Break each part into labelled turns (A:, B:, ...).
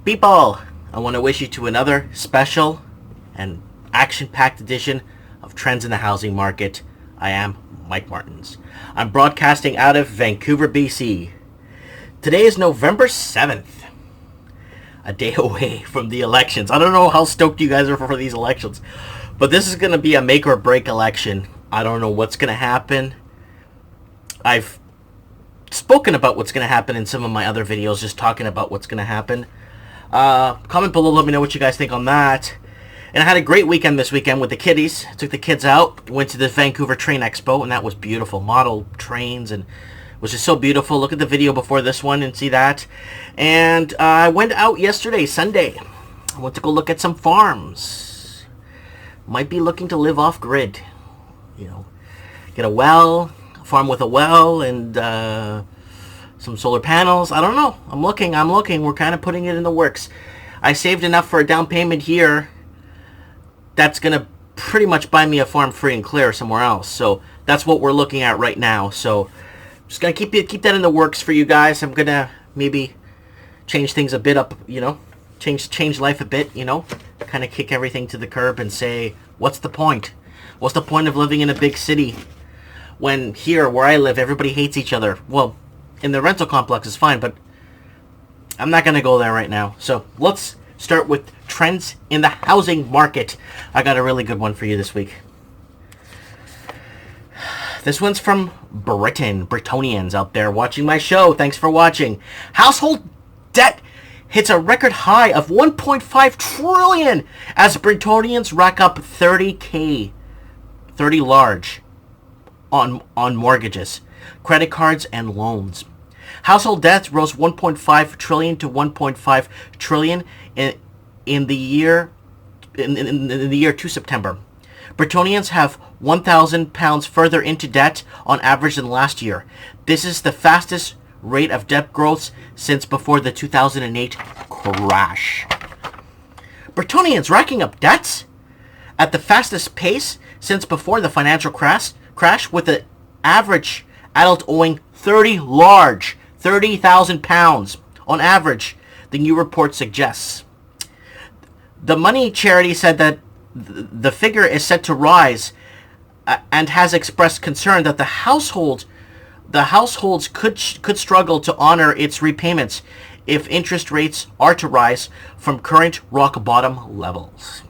A: People, I want to wish you to another special and action-packed edition of Trends in the Housing Market. I am Mike Martins. I'm broadcasting out of Vancouver, BC. Today is November 7th, a day away from the elections. I don't know how stoked you guys are for these elections, but this is going to be a make or break election. I don't know what's going to happen. I've spoken about what's going to happen in some of my other videos, just talking about what's going to happen. Comment below, let me know what you guys think on that. And I had a great weekend this weekend with the kiddies. Took the kids out, went to the Vancouver Train Expo, and that was beautiful. Model trains, and it was just so beautiful. Look at the video before this one and see that. And I went out yesterday, Sunday. I went to go look at some farms. Might be looking to live off grid. You know, get a well, a farm with a well, and some solar panels. I don't know. I'm looking. We're kind of putting it in the works. I saved enough for a down payment here. That's going to pretty much buy me a farm free and clear somewhere else. So that's what we're looking at right now. So just going to keep that in the works for you guys. I'm going to maybe change things a bit up, you know, change life a bit, you know, kind of kick everything to the curb and say, what's the point? What's the point of living in a big city when here where I live, everybody hates each other? Well, in the rental complex is fine, but I'm not going to go there right now. So let's start with trends in the housing market. I got a really good one for you this week. This one's from Britonians out there watching my show. Thanks for watching. Household debt hits a record high of 1.5 trillion as Britonians rack up 30 large on mortgages, credit cards, and loans. Household debt rose 1.5 trillion to 1.5 trillion in the year to September. Britonians have 1,000 pounds further into debt on average than last year. This is the fastest rate of debt growth since before the 2008 crash. Britonians racking up debts at the fastest pace since before the financial crash, with the average adult owing 30,000 pounds on average, the new report suggests. The Money charity said that the figure is set to rise and has expressed concern that the households could struggle to honor its repayments if interest rates are to rise from current rock bottom levels.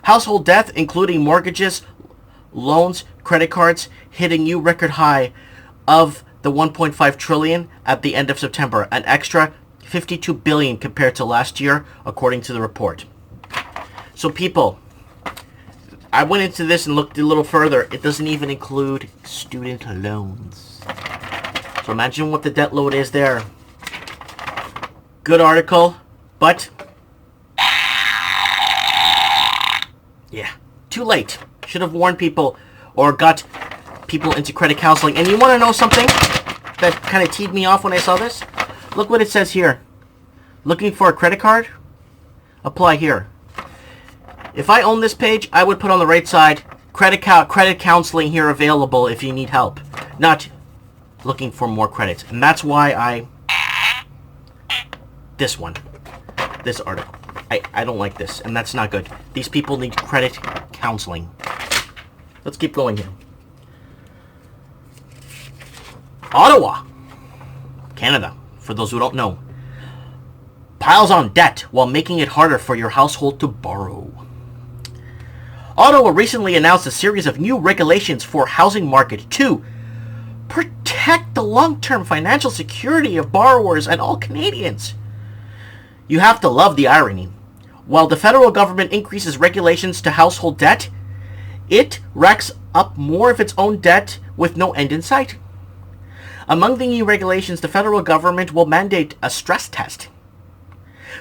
A: Household debt, including mortgages, loans, credit cards, hit a new record high of the 1.5 trillion at the end of September, an extra 52 billion compared to last year, according to the report. So people, I went into this and looked a little further. It doesn't even include student loans. So imagine what the debt load is there. Good article, but yeah, too late. Should have warned people or got people into credit counseling. And you want to know something that kind of teed me off when I saw this? Look what it says here. Looking for a credit card? Apply here. If I own this page, I would put on the right side, credit counseling here available if you need help. Not looking for more credit. And that's why this article. I don't like this, and that's not good. These people need credit counseling. Let's keep going here. Ottawa, Canada, for those who don't know, piles on debt while making it harder for your household to borrow. Ottawa recently announced a series of new regulations for housing market to protect the long-term financial security of borrowers and all Canadians. You have to love the irony. While the federal government increases regulations to household debt, it racks up more of its own debt with no end in sight. Among the new regulations, the federal government will mandate a stress test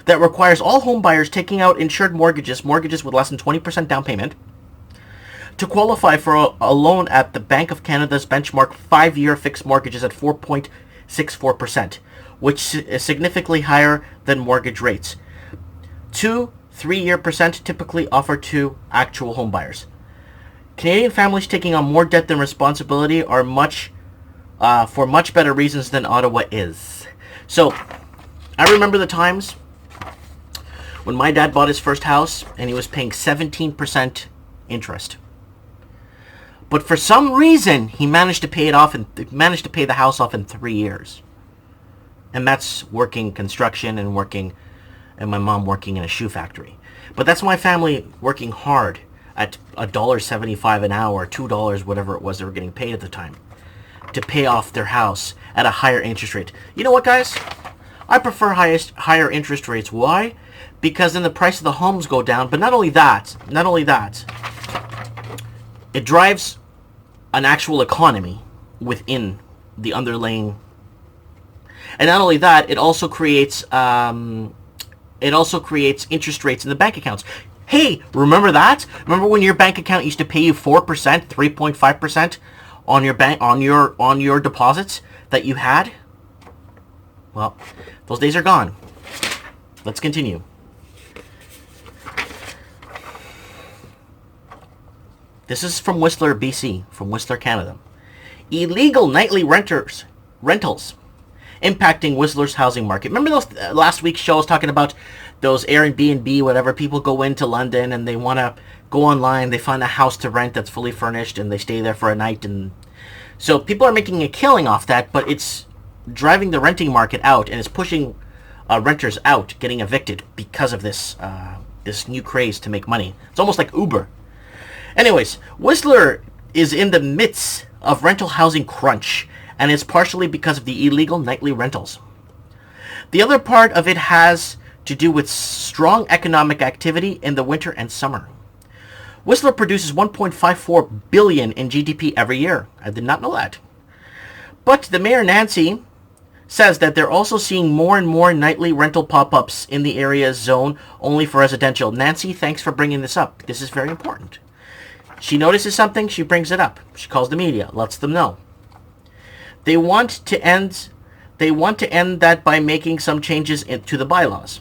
A: that requires all home buyers taking out insured mortgages with less than 20% down payment, to qualify for a loan at the Bank of Canada's benchmark 5-year fixed mortgages at 4.64%, which is significantly higher than mortgage rates. 2-3-year percent typically offered to actual home buyers. Canadian families taking on more debt than responsibility are for much better reasons than Ottawa is. So, I remember the times when my dad bought his first house, and he was paying 17% interest. But for some reason, he managed to pay the house off in 3 years. And that's working construction and my mom working in a shoe factory. But that's my family working hard at $1.75 an hour, $2, whatever it was they were getting paid at the time, to pay off their house at a higher interest rate. You know what, guys? I prefer higher interest rates. Why? Because then the price of the homes go down. But not only that, it drives an actual economy within the underlying. And not only that, it also creates interest rates in the bank accounts. Hey, remember that? Remember when your bank account used to pay you 4%, 3.5% on your deposits that you had? Well, those days are gone. Let's continue. This is from Whistler, BC, from Whistler, Canada. Illegal nightly rentals impacting Whistler's housing market. Remember those last week's show I was talking about those Airbnb, whatever, people go into London and they want to go online, they find a house to rent that's fully furnished and they stay there for a night. And so people are making a killing off that, but it's driving the renting market out and it's pushing renters out, getting evicted because of this new craze to make money. It's almost like Uber. Anyways, Whistler is in the midst of rental housing crunch, and it's partially because of the illegal nightly rentals. The other part of it has to do with strong economic activity in the winter and summer. Whistler produces $1.54 billion in GDP every year. I did not know that. But the mayor, Nancy, says that they're also seeing more and more nightly rental pop-ups in the area's zone only for residential. Nancy, thanks for bringing this up. This is very important. She notices something, she brings it up. She calls the media, lets them know. They want to end that by making some changes to the bylaws.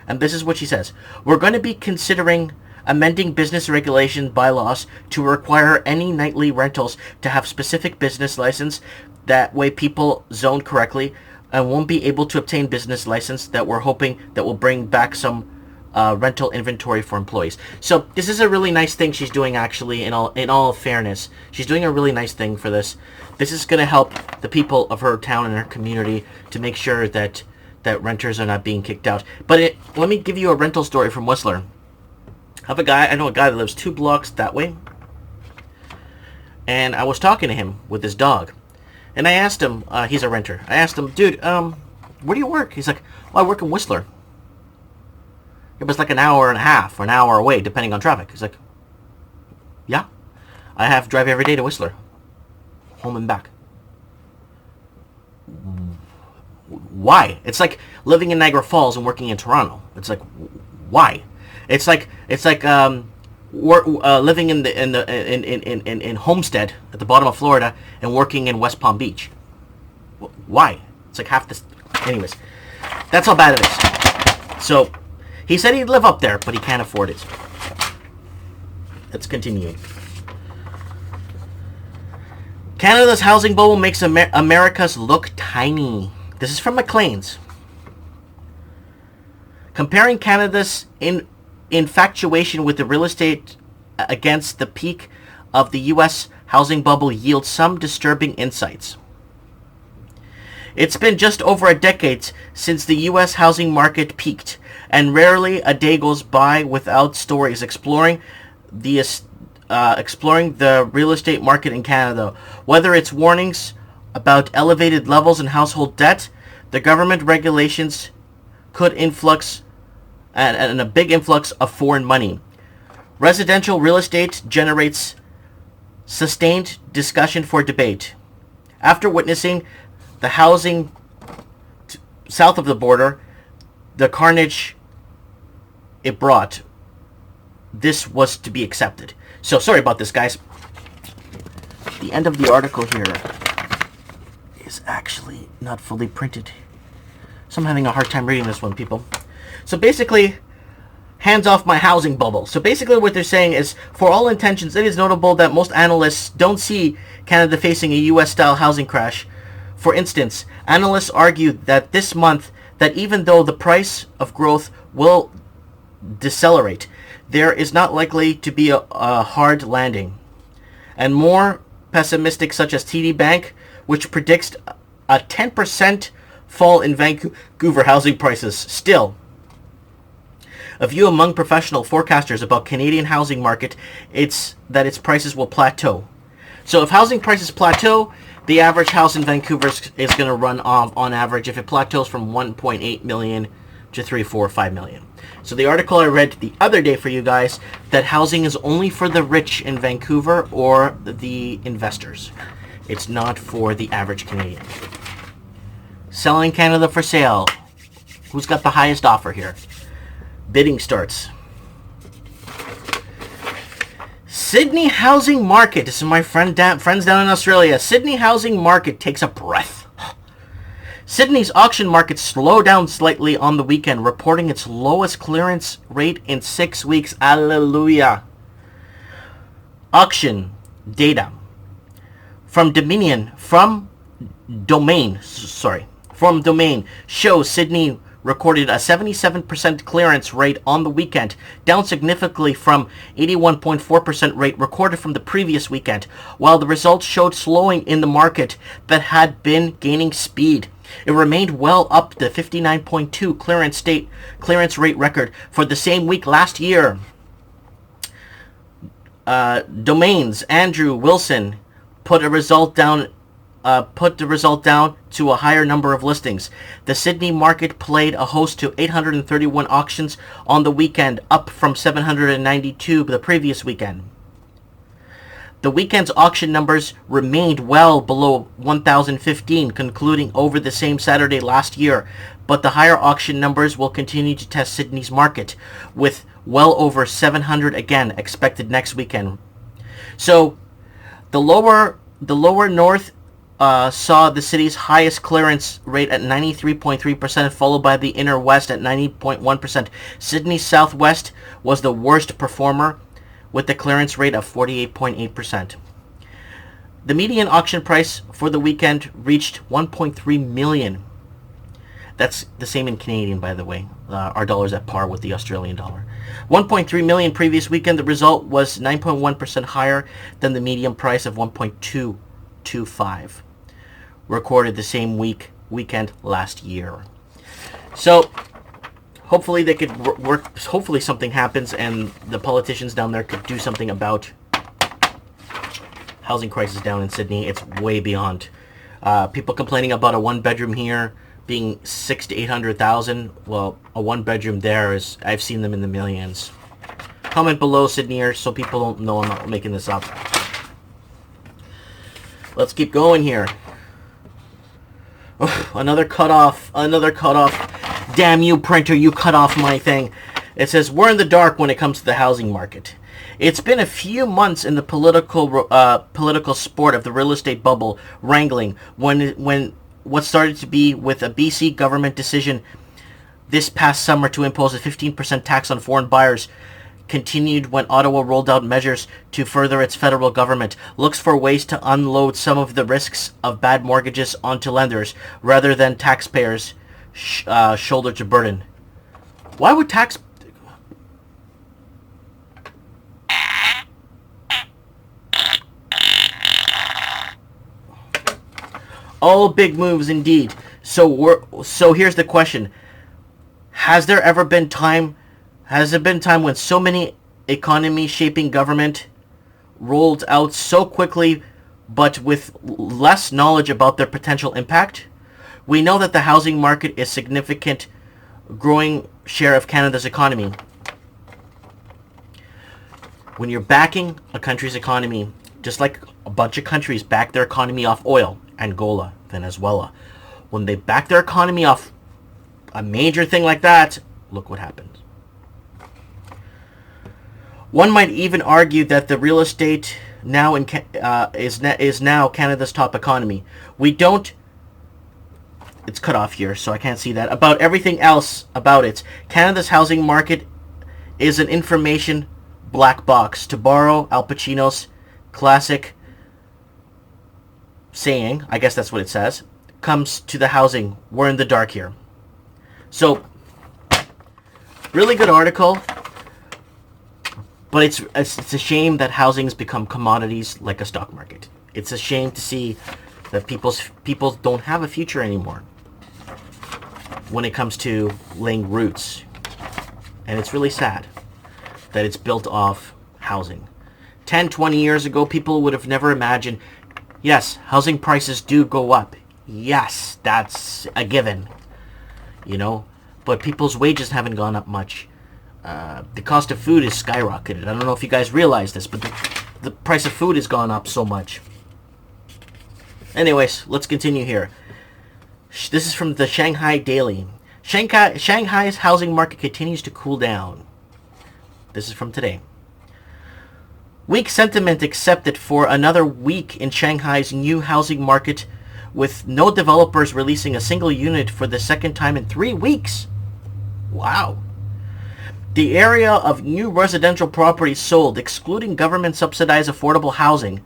A: And this is what she says. We're going to be considering amending business regulation bylaws to require any nightly rentals to have specific business license. That way people zone correctly and won't be able to obtain business license that we're hoping that will bring back some rental inventory for employees. So this is a really nice thing she's doing, actually, in all fairness. She's doing a really nice thing for this. This is going to help the people of her town and her community to make sure that renters are not being kicked out. But let me give you a rental story from Whistler. I know a guy that lives 2 blocks that way. And I was talking to him with his dog. And I asked him, he's a renter. I asked him, dude, where do you work? He's like, well, I work in Whistler. It was like an hour and a half or an hour away, depending on traffic. He's like, yeah, I have to drive every day to Whistler, home and back. Why? It's like living in Niagara Falls and working in Toronto. It's like, why? It's like living in Homestead at the bottom of Florida and working in West Palm Beach. Why? It's like half this. Anyways, that's how bad it is. So he said he'd live up there, but he can't afford it. Let's continue. Canada's housing bubble makes America's look tiny. This is from Maclean's. Comparing Canada's infatuation with the real estate against the peak of the U.S. housing bubble yields some disturbing insights. It's been just over a decade since the U.S. housing market peaked, and rarely a day goes by without stories exploring the real estate market in Canada. Whether it's warnings about elevated levels in household debt, the government regulations could influx and a big influx of foreign money. Residential real estate generates sustained discussion for debate. After witnessing the housing south of the border, the carnage it brought, this was to be accepted. So sorry about this, guys. The end of the article here is actually not fully printed, so I'm having a hard time reading this one, people. So basically, hands off my housing bubble. So basically what they're saying is, for all intentions, it is notable that most analysts don't see Canada facing a US-style housing crash. For instance, analysts argue that this month that even though the price of growth will decelerate. There is not likely to be a hard landing. And more pessimistic, such as TD Bank, which predicts a 10% fall in Vancouver housing prices. Still, a view among professional forecasters about Canadian housing market, it's that its prices will plateau. So if housing prices plateau, the average house in Vancouver is going to run on average, if it plateaus, from 1.8 million to 3, 4, 5 million. So the article I read the other day for you guys, that housing is only for the rich in Vancouver or the investors. It's not for the average Canadian. Selling Canada for sale. Who's got the highest offer here? Bidding starts. Sydney housing market. This is my friends down in Australia. Sydney housing market takes a breath. Sydney's auction market slowed down slightly on the weekend, reporting its lowest clearance rate in 6 weeks. Hallelujah. Auction data from Domain shows Sydney recorded a 77% clearance rate on the weekend, down significantly from 81.4% rate recorded from the previous weekend, while the results showed slowing in the market that had been gaining speed. It remained well up the 59.2 clearance rate record for the same week last year. Domain's Andrew Wilson put the result down to a higher number of listings. The Sydney market played a host to 831 auctions on the weekend, up from 792 the previous weekend. The weekend's auction numbers remained well below 1,015, concluding over the same Saturday last year, but the higher auction numbers will continue to test Sydney's market, with well over 700 again expected next weekend. So, the lower north saw the city's highest clearance rate at 93.3%, followed by the inner west at 90.1%. Sydney's southwest was the worst performer, with the clearance rate of 48.8%. The median auction price for the weekend reached 1.3 million. That's the same in Canadian, by the way. Our dollar's at par with the Australian dollar. 1.3 million previous weekend. The result was 9.1% higher than the median price of 1.225 recorded the same weekend last year. So hopefully they could work. Hopefully something happens and the politicians down there could do something about housing crisis down in Sydney. It's way beyond. People complaining about a one-bedroom here being 600,000 to 800,000. Well, a one-bedroom there is, I've seen them in the millions. Comment below, Sydneyers, so people don't know I'm not making this up. Let's keep going here. Another cutoff. Damn you, printer, you cut off my thing. It says, we're in the dark when it comes to the housing market. It's been a few months in the political sport of the real estate bubble wrangling when what started to be with a BC government decision this past summer to impose a 15% tax on foreign buyers continued when Ottawa rolled out measures to further its federal government looks for ways to unload some of the risks of bad mortgages onto lenders rather than taxpayers shoulder to burden. Why would all big moves indeed. So here's the question. Has there been time when so many economy-shaping government rolled out so quickly but with less knowledge about their potential impact? We know that the housing market is a significant growing share of Canada's economy. When you're backing a country's economy, just like a bunch of countries back their economy off oil, Angola, Venezuela, when they back their economy off a major thing like that, look what happens. One might even argue that the real estate now is now Canada's top economy. We don't. It's cut off here, so I can't see that. About everything else about it, Canada's housing market is an information black box. To borrow Al Pacino's classic saying, I guess that's what it says, comes to the housing, we're in the dark here. So Really good article, but it's a shame that housing's become commodities like a stock market. It's a shame to see that people don't have a future anymore when it comes to laying roots. And it's really sad that it's built off housing. 10, 20 years ago, people would have never imagined, yes, housing prices do go up. Yes, that's a given, but people's wages haven't gone up much. The cost of food is skyrocketed. I don't know if you guys realize this, but the price of food has gone up so much. Anyways, let's continue here. This is from the Shanghai Daily. Shanghai's housing market continues to cool down. This is from today. Weak sentiment accepted for another week in Shanghai's new housing market, with no developers releasing a single unit for the second time in 3 weeks. Wow. The area of new residential properties sold, excluding government-subsidized affordable housing,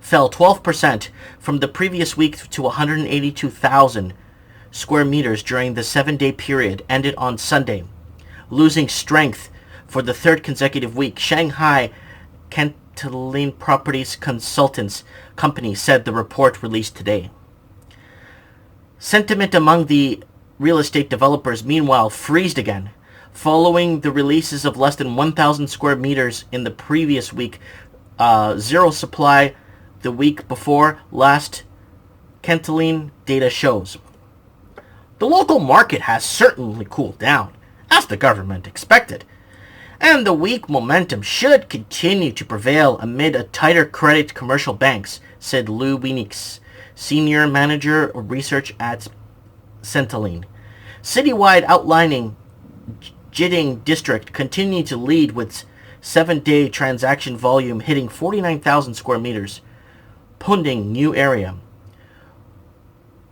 A: fell 12% from the previous week to 182,000 square meters during the 7-day period ended on Sunday, losing strength for the third consecutive week. Shanghai Cantaline Properties Consultants Company said the report released today. Sentiment among the real estate developers, meanwhile, freezed again, following the releases of less than 1,000 square meters in the previous week, zero supply the week before last, Cantaline data shows. The local market has certainly cooled down, as the government expected, and the weak momentum should continue to prevail amid a tighter credit commercial banks, said Lou Winix, Senior Manager of Research at Cantaline. Citywide outlining Jiding District continued to lead with 7-day transaction volume hitting 49,000 square meters. Punding new area.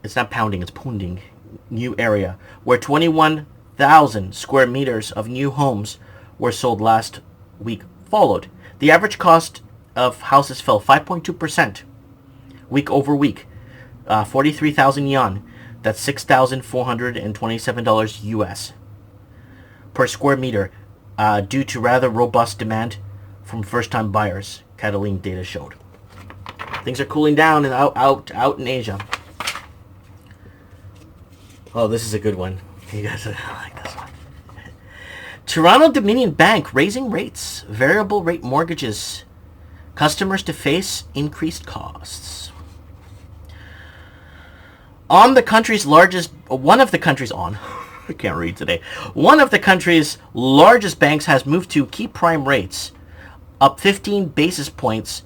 A: It's not pounding, it's punding. New area, where 21,000 square meters of new homes were sold last week, followed. The average cost of houses fell 5.2% week over week, 43,000 yuan. That's $6,427 US per square meter, due to rather robust demand from first-time buyers, Cantaline data showed. Things are cooling down and out in Asia. Oh, this is a good one. You guys like this one. Toronto Dominion Bank raising rates. Variable rate mortgages. Customers to face increased costs. One of the country's largest banks has moved to keep prime rates up 15 basis points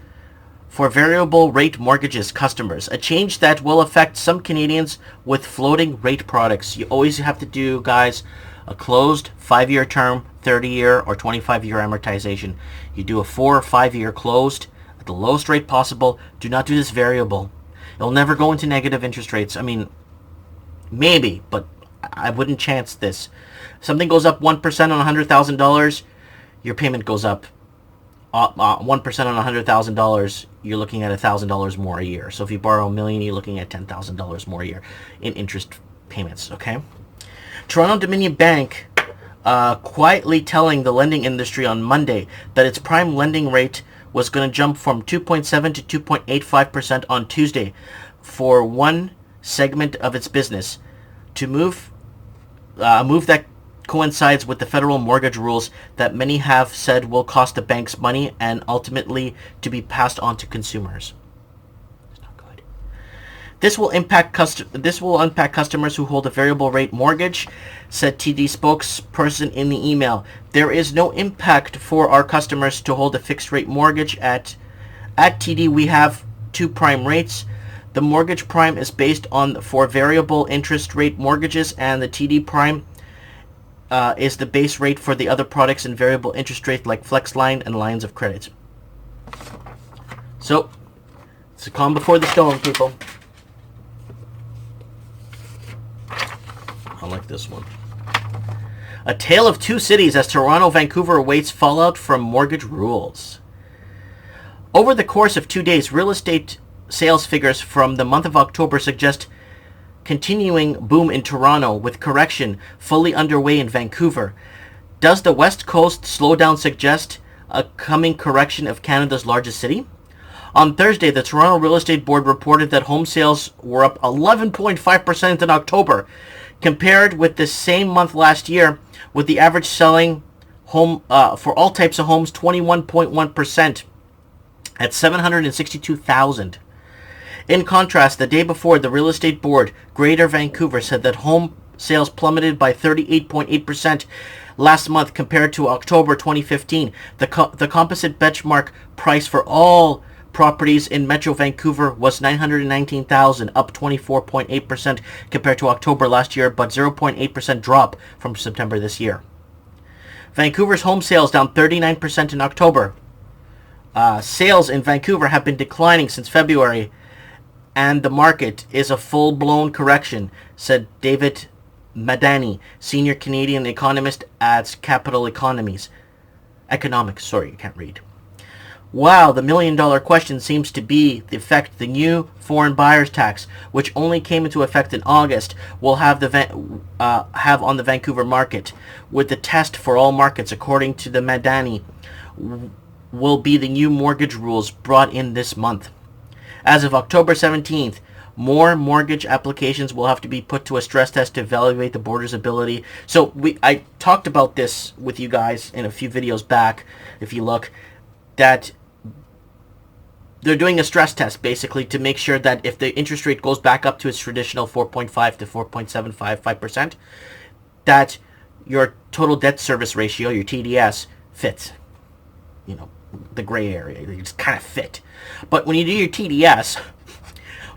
A: for variable rate mortgages customers, a change that will affect some Canadians with floating rate products. You always have to do, guys, a closed 5-year term, 30-year or 25-year amortization. You do a 4 or 5-year closed at the lowest rate possible. Do not do this variable. It'll never go into negative interest rates. I mean, maybe, but I wouldn't chance this. Something goes up 1% on $100,000, your payment goes up 1% on $100,000, you're looking at $1,000 more a year. So if you borrow $1 million, you're looking at $10,000 more a year in interest payments, okay? Toronto Dominion Bank quietly telling the lending industry on Monday that its prime lending rate was going to jump from 2.7 to 2.85% on Tuesday for one segment of its business. To move that coincides with the federal mortgage rules that many have said will cost the banks money and ultimately to be passed on to consumers. It's not good. This will impact customers who hold a variable rate mortgage, said TD spokesperson in the email. There is no impact for our customers to hold a fixed rate mortgage. At TD we have 2 prime rates. The mortgage prime is based on 4 variable interest rate mortgages, and the TD prime is the base rate for the other products in variable interest rate like flex line and lines of credit. So, it's a calm before the storm, people. I like this one. A tale of 2 cities as Toronto, Vancouver awaits fallout from mortgage rules. Over the course of 2 days, real estate sales figures from the month of October suggest continuing boom in Toronto, with correction fully underway in Vancouver. Does the West Coast slowdown suggest a coming correction of Canada's largest city? On Thursday, the Toronto Real Estate Board reported that home sales were up 11.5% in October, compared with the same month last year, with the average selling home for all types of homes 21.1% at 762,000. In contrast, the day before, the Real Estate Board, Greater Vancouver, said that home sales plummeted by 38.8% last month compared to October 2015. The composite benchmark price for all properties in Metro Vancouver was 919,000, up 24.8% compared to October last year, but 0.8% drop from September this year. Vancouver's home sales down 39% in October. Sales in Vancouver have been declining since February, and the market is a full-blown correction, said David Madani, senior Canadian economist at Capital Economics. I can't read. Wow, the million-dollar question seems to be the effect the new foreign buyers tax, which only came into effect in August, will have on the Vancouver market. With the test for all markets, according to the Madani, will be the new mortgage rules brought in this month. As of October 17th, more mortgage applications will have to be put to a stress test to evaluate the border's ability. So I talked about this with you guys in a few videos back, if you look, that they're doing a stress test basically to make sure that if the interest rate goes back up to its traditional 4.5 to 4.75%, that your total debt service ratio, your TDS, fits. You know, the gray area. They just kind of fit. But when you do your TDS,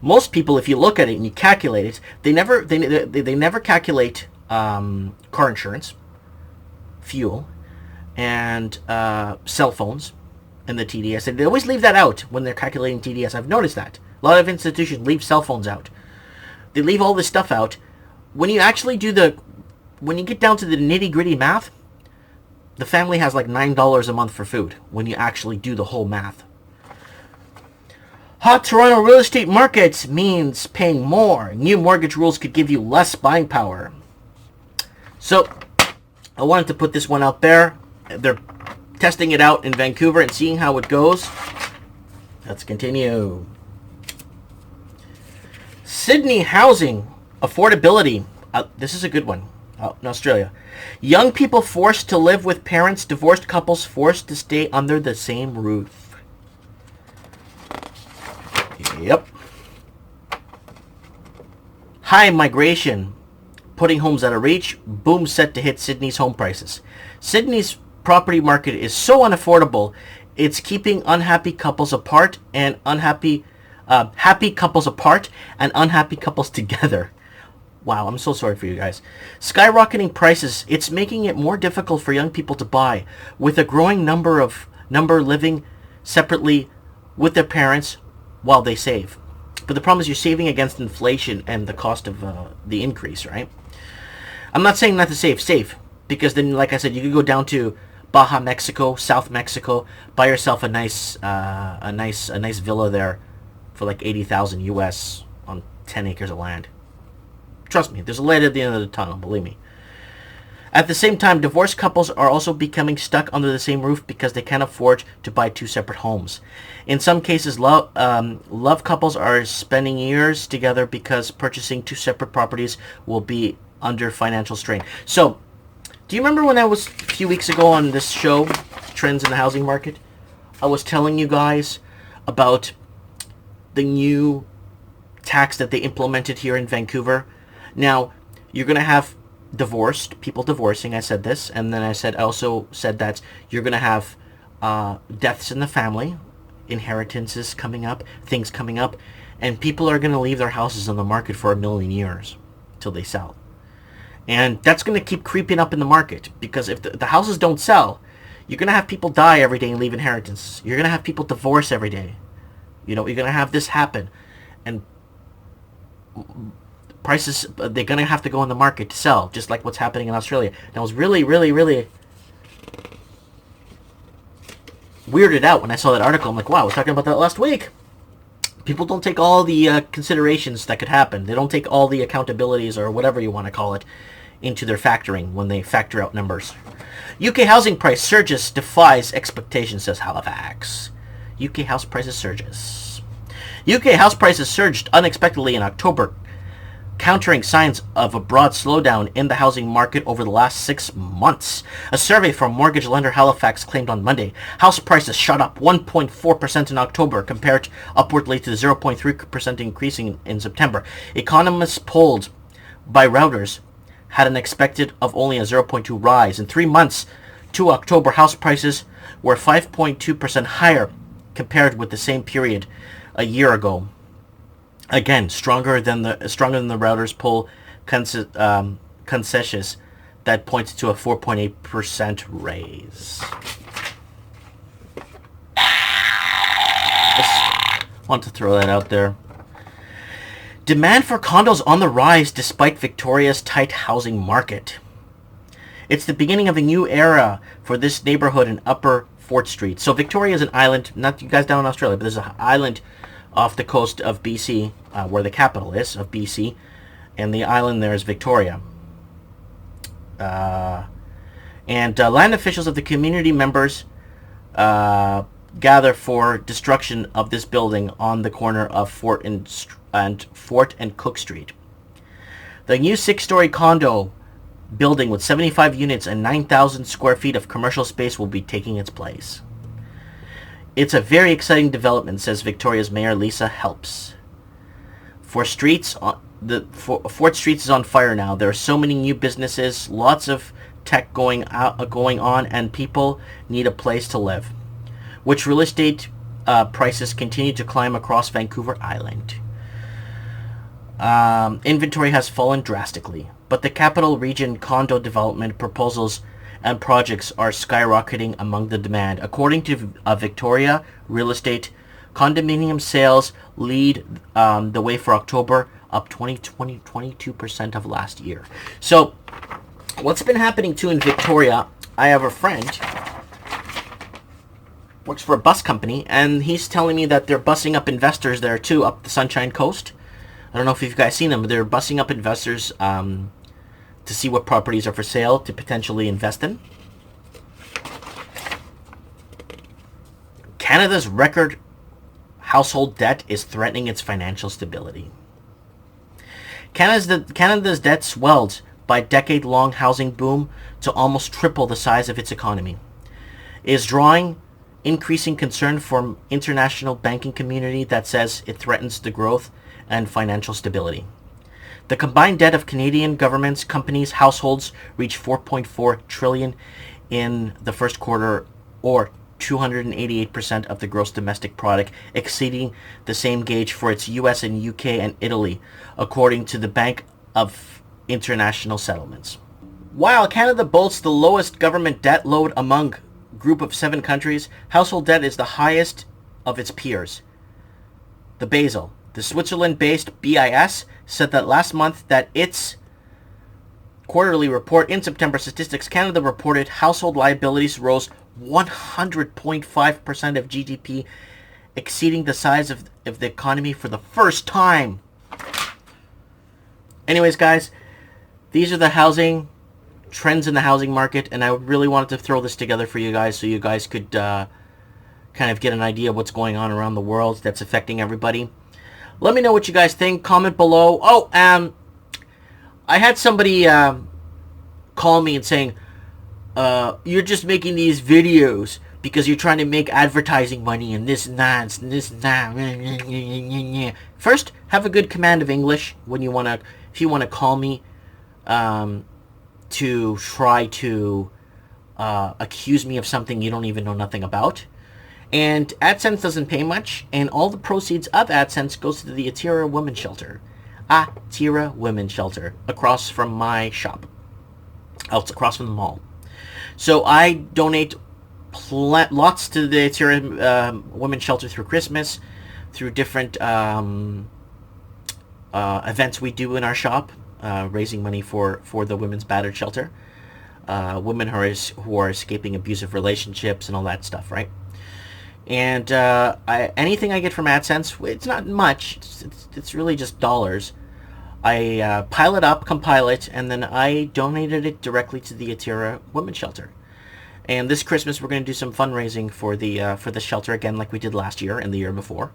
A: most people, if you look at it and you calculate it, they never calculate car insurance, fuel, and cell phones in the TDS. And they always leave that out when they're calculating TDS. I've noticed that. A lot of institutions leave cell phones out. They leave all this stuff out. When you actually when you get down to the nitty-gritty math, the family has like $9 a month for food when you actually do the whole math. Hot Toronto real estate markets means paying more. New mortgage rules could give you less buying power. So, I wanted to put this one out there. They're testing it out in Vancouver and seeing how it goes. Let's continue. Sydney housing affordability. This is a good one. In Australia. Young people forced to live with parents. Divorced couples forced to stay under the same roof. Yep. High migration, putting homes out of reach. Boom set to hit Sydney's home prices. Sydney's property market is so unaffordable, it's keeping unhappy couples apart and happy couples apart and unhappy couples together. Wow, I'm so sorry for you guys. Skyrocketing prices, it's making it more difficult for young people to buy, with a growing number living separately with their parents while they save. But the problem is you're saving against inflation and the cost of the increase, right? I'm not saying not to save, because then, like I said, you could go down to Baja Mexico, South Mexico, buy yourself a nice villa there for like $80,000 US on 10 acres of land. Trust me, there's a light at the end of the tunnel, believe me. At the same time, divorced couples are also becoming stuck under the same roof because they can't afford to buy two separate homes. In some cases, love couples are spending years together because purchasing two separate properties will be under financial strain. So, do you remember when I was a few weeks ago on this show, Trends in the Housing Market? I was telling you guys about the new tax that they implemented here in Vancouver. Now, you're going to have people divorcing. I said this, and then I also said that you're going to have deaths in the family, inheritances coming up, things coming up, and people are going to leave their houses on the market for 1 million years till they sell. And that's going to keep creeping up in the market, because if the houses don't sell, you're going to have people die every day and leave inheritance. You're going to have people divorce every day. You know, you're going to have this happen. And prices, they're going to have to go on the market to sell, just like what's happening in Australia. And I was really, really, really weirded out when I saw that article. I'm like, wow, I was talking about that last week. People don't take all the considerations that could happen. They don't take all the accountabilities, or whatever you want to call it, into their factoring when they factor out numbers. UK housing price surges defies expectations, says Halifax. UK house prices surges. UK house prices surged unexpectedly in October, countering signs of a broad slowdown in the housing market over the last 6 months. A survey from mortgage lender Halifax claimed on Monday house prices shot up 1.4% in October, compared upwardly to the 0.3% increase in September. Economists polled by Reuters had an expected of only a 0.2 rise. In 3 months to October, house prices were 5.2% higher compared with the same period a year ago. Again, stronger than the Reuters poll consensus that pointed to a 4.8% raise. Just want to throw that out there. Demand for condos on the rise despite Victoria's tight housing market. It's the beginning of a new era for this neighborhood in Upper Fort Street. So Victoria is an island, not you guys down in Australia, but there's an island off the coast of BC, where the capital is of BC, and the island there is Victoria. And land officials of the community members gather for destruction of this building on the corner of Fort and Cook Street. The new 6-story condo building with 75 units and 9,000 square feet of commercial space will be taking its place. It's a very exciting development, says Victoria's Mayor Lisa Helps. Fort Street is on fire now. There are so many new businesses, lots of tech going on, and people need a place to live. Which real estate prices continue to climb across Vancouver Island. Inventory has fallen drastically, but the capital region condo development proposals and projects are skyrocketing among the demand. According to Victoria Real Estate, condominium sales lead the way for October, up 22% of last year. So, what's been happening too in Victoria, I have a friend, works for a bus company, and he's telling me that they're bussing up investors there too, up the Sunshine Coast. I don't know if you've guys seen them, but they're bussing up investors to see what properties are for sale to potentially invest in. Canada's record household debt is threatening its financial stability. Canada's debt swelled by decade-long housing boom to almost triple the size of its economy. It is drawing increasing concern from international banking community that says it threatens the growth and financial stability. The combined debt of Canadian governments, companies, households reached $4.4 trillion in the first quarter, or 288% of the gross domestic product, exceeding the same gauge for its US and UK and Italy, according to the Bank of International Settlements. While Canada boasts the lowest government debt load among group of 7 countries, household debt is the highest of its peers. The Basel, the Switzerland-based BIS, said that last month that its quarterly report in September statistics, Canada reported household liabilities rose 100.5% of GDP, exceeding the size of the economy for the first time. Anyways, guys, these are the housing trends in the housing market, and I really wanted to throw this together for you guys so you guys could kind of get an idea of what's going on around the world that's affecting everybody. Let me know what you guys think. Comment below. I had somebody call me and saying, you're just making these videos because you're trying to make advertising money and this and that and this and that. First, have a good command of English when you wanna, if you wanna call me to try to accuse me of something you don't even know nothing about. And AdSense doesn't pay much, and all the proceeds of AdSense goes to the Atira Women's Shelter. Atira Women's Shelter, across from my shop. It's across from the mall. So I donate lots to the Atira Women's Shelter through Christmas, through different events we do in our shop, raising money for the women's battered shelter. Women who are escaping abusive relationships and all that stuff, right? And anything I get from AdSense, it's not much. It's really just dollars. I pile it up, compile it, and then I donated it directly to the Atira Women's Shelter. And this Christmas, we're going to do some fundraising for the shelter again, like we did last year and the year before.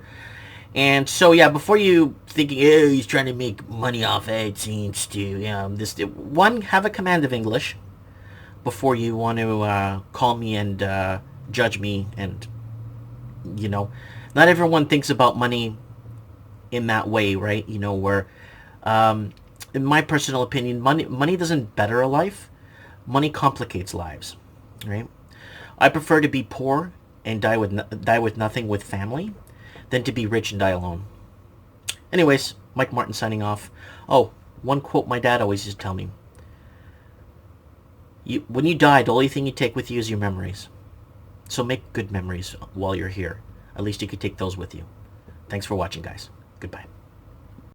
A: And so, yeah, before you thinking, oh, he's trying to make money off AdSense to, one, have a command of English before you want to call me and judge me. And, not everyone thinks about money in that way, right? Where, in my personal opinion, money doesn't better a life. Money complicates lives, right? I prefer to be poor and die with nothing with family than to be rich and die alone. Anyways, Mike Martin signing off. Oh, one quote my dad always used to tell me. When you die, the only thing you take with you is your memories. So make good memories while you're here. At least you could take those with you. Thanks for watching, guys. Goodbye.